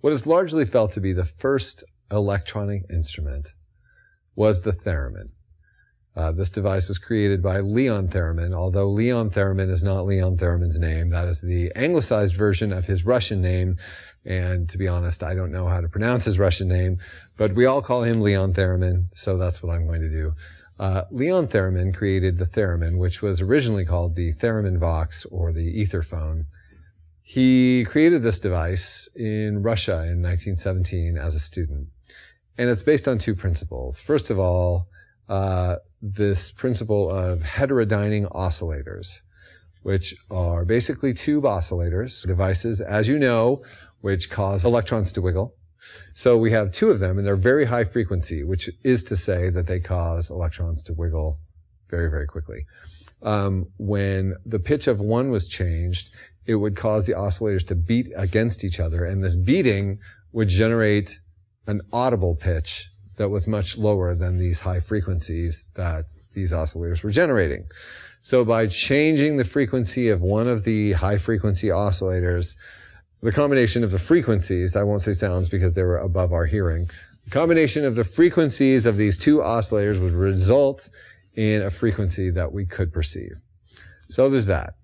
What is largely felt to be the first electronic instrument was the theremin. This device was created by Leon Theremin, although Leon Theremin is not Leon Theremin's name. That is the anglicized version of his Russian name. And to be honest, I don't know how to pronounce his Russian name, but we all call him Leon Theremin, so that's what I'm going to do. Leon Theremin created the theremin, which was originally called the Theremin Vox, or the etherphone. He created this device in Russia in 1917 as a student. And it's based on two principles. First of all, this principle of heterodyning oscillators, which are basically tube oscillators, devices, as you know, which cause electrons to wiggle. So we have two of them, and they're very high frequency, which is to say that they cause electrons to wiggle very, very quickly. When the pitch of one was changed, it would cause the oscillators to beat against each other, and this beating would generate an audible pitch that was much lower than these high frequencies that these oscillators were generating. So by changing the frequency of one of the high frequency oscillators, the combination of the frequencies, I won't say sounds because they were above our hearing, the combination of the frequencies of these two oscillators would result in a frequency that we could perceive. So there's that.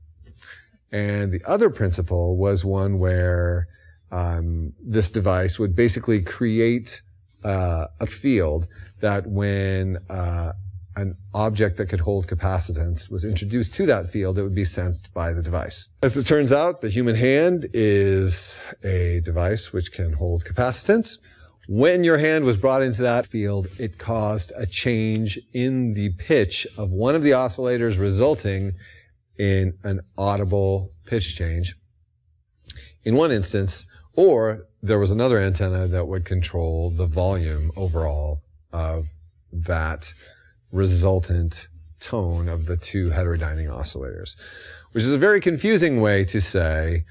And the other principle was one where this device would basically create a field that when an object that could hold capacitance was introduced to that field, it would be sensed by the device. As it turns out, the human hand is a device which can hold capacitance. When your hand was brought into that field, it caused a change in the pitch of one of the oscillators, resulting in an audible pitch change in one instance, or there was another antenna that would control the volume overall of that resultant tone of the two heterodyning oscillators, which is a very confusing way to say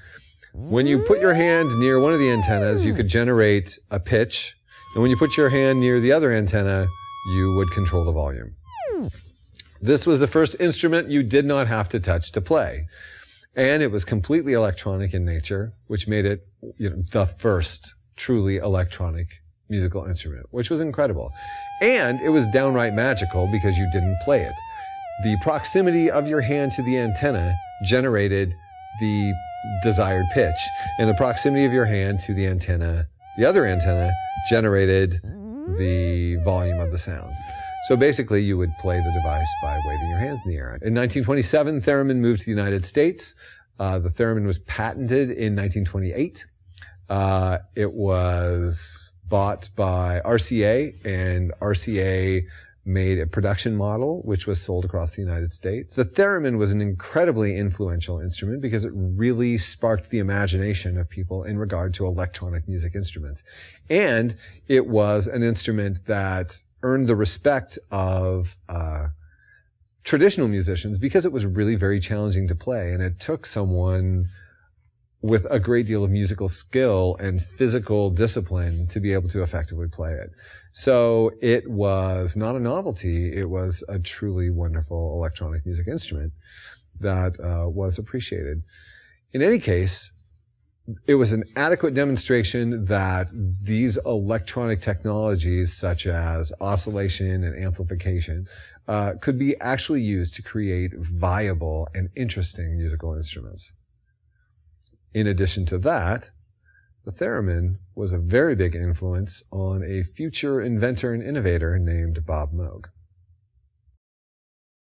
when you put your hand near one of the antennas, you could generate a pitch, and when you put your hand near the other antenna, you would control the volume. This was the first instrument you did not have to touch to play. And it was completely electronic in nature, which made it, the first truly electronic musical instrument, which was incredible. And it was downright magical because you didn't play it. The proximity of your hand to the antenna generated the desired pitch, and the proximity of your hand to the antenna, the other antenna, generated the volume of the sound. So basically, you would play the device by waving your hands in the air. In 1927, theremin moved to the United States. The theremin was patented in 1928. It was bought by RCA, and RCA made a production model which was sold across the United States. The theremin was an incredibly influential instrument because it really sparked the imagination of people in regard to electronic music instruments. And it was an instrument that earned the respect of traditional musicians because it was really very challenging to play, and it took someone with a great deal of musical skill and physical discipline to be able to effectively play it. So it was not a novelty, it was a truly wonderful electronic music instrument that was appreciated. In any case, it was an adequate demonstration that these electronic technologies, such as oscillation and amplification, could be actually used to create viable and interesting musical instruments. In addition to that, the theremin was a very big influence on a future inventor and innovator named Bob Moog.